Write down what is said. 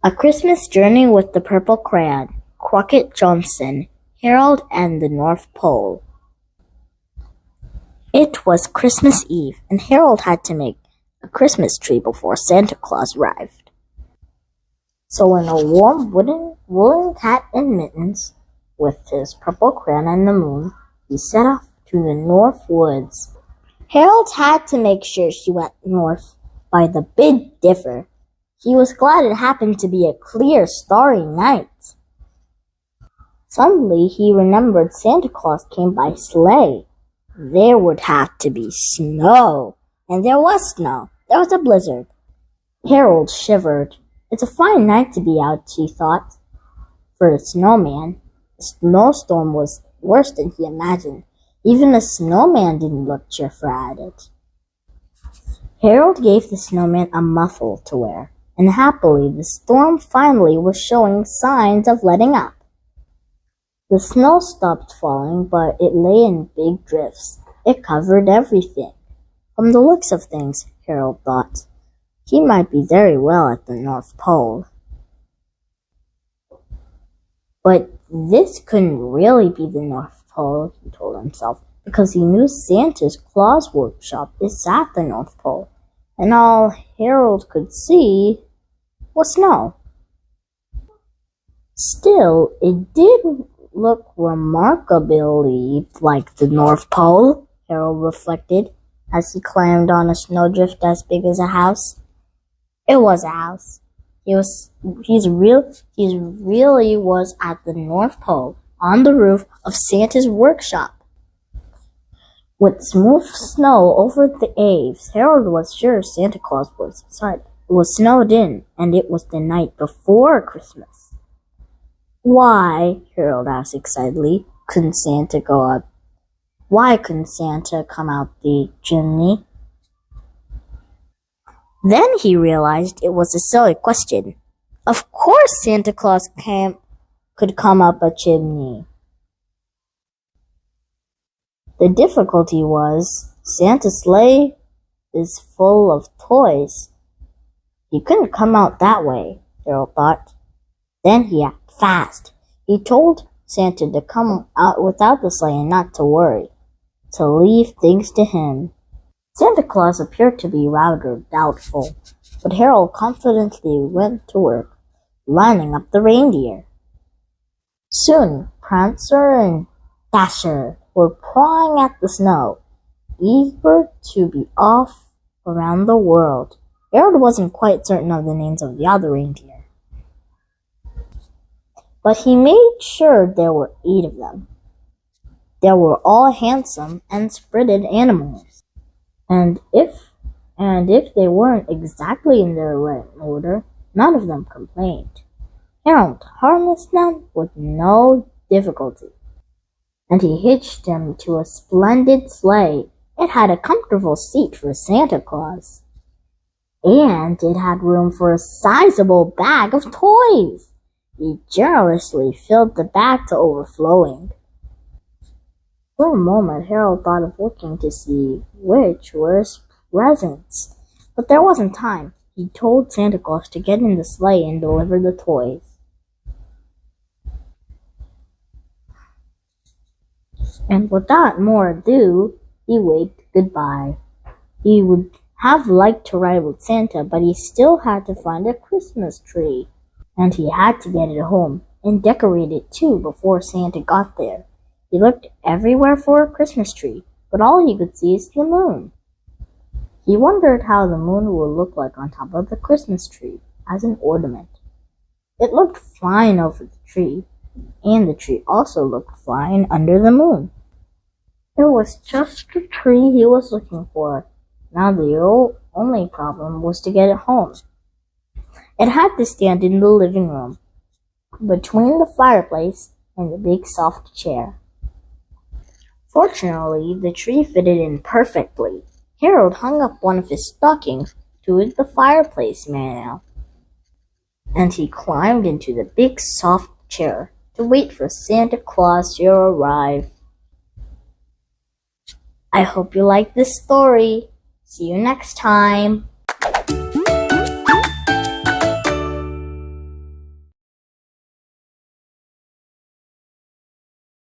A Christmas Journey with the Purple Crayon, Crockett Johnson, Harold and the North Pole. It was Christmas Eve, and Harold had to make a Christmas tree before Santa Claus arrived. So in a warm woolen hat and mittens, with his purple crayon and the moon, he set off to the North Woods. Harold had to make sure she went north by the Big Dipper. He was glad it happened to be a clear, starry night. Suddenly he remembered Santa Claus came by sleigh. There would have to be snow. And there was snow. There was a blizzard. Harold shivered. It's a fine night to be out, he thought. For the snowman, the snowstorm was worse than he imagined. Even the snowman didn't look cheerful at it. Harold gave the snowman a muffle to wear, and happily the storm finally was showing signs of letting up. The snow stopped falling, but it lay in big drifts. It covered everything. From the looks of things, Harold thought, he might be very well at the North Pole. But this couldn't really be the North Pole, he told himself, because he knew Santa's Claus workshop is at the North Pole, and all Harold could see was snow. Still, it did look remarkably like the North Pole, Harold reflected, as he climbed on a snowdrift as big as a house. It was a house. He really was at the North Pole, on the roof of Santa's workshop. With smooth snow over the eaves, Harold was sure Santa Claus was inside. It was snowed in, and it was the night before Christmas. Why, Harold asked excitedly, couldn't Santa go up? Why couldn't Santa come out the chimney? Then he realized it was a silly question. Of course Santa Claus could come up a chimney. The difficulty was Santa's sleigh is full of toys. He couldn't come out that way, Harold thought. Then he acted fast. He told Santa to come out without the sleigh and not to worry, to leave things to him. Santa Claus appeared to be rather doubtful, but Harold confidently went to work, lining up the reindeer. Soon, Prancer and Dasher were pawing at the snow, eager to be off around the world. Harold wasn't quite certain of the names of the other reindeer, but he made sure there were 8 of them. They were all handsome and spirited animals, and if they weren't exactly in their right order, none of them complained. Harold harnessed them with no difficulty, and he hitched them to a splendid sleigh. It had a comfortable seat for Santa Claus, and it had room for a sizable bag of toys. He generously filled the bag to overflowing. For a moment, Harold thought of looking to see which were his presents, but there wasn't time. He told Santa Claus to get in the sleigh and deliver the toys. And without more ado, he waved goodbye. He would have liked to ride with Santa, but he still had to find a Christmas tree, and he had to get it home and decorate it too before Santa got there. He looked everywhere for a Christmas tree, but all he could see is the moon. He wondered how the moon would look like on top of the Christmas tree as an ornament. It looked fine over the tree, and the tree also looked fine under the moon. It was just the tree he was looking for. Now the only problem was to get it home. It had to stand in the living room, between the fireplace and the big soft chair. Fortunately, the tree fitted in perfectly. Harold hung up one of his stockings to the fireplace mantel, and he climbed into the big soft chair to wait for Santa Claus to arrive. I hope you liked this story. See you next time.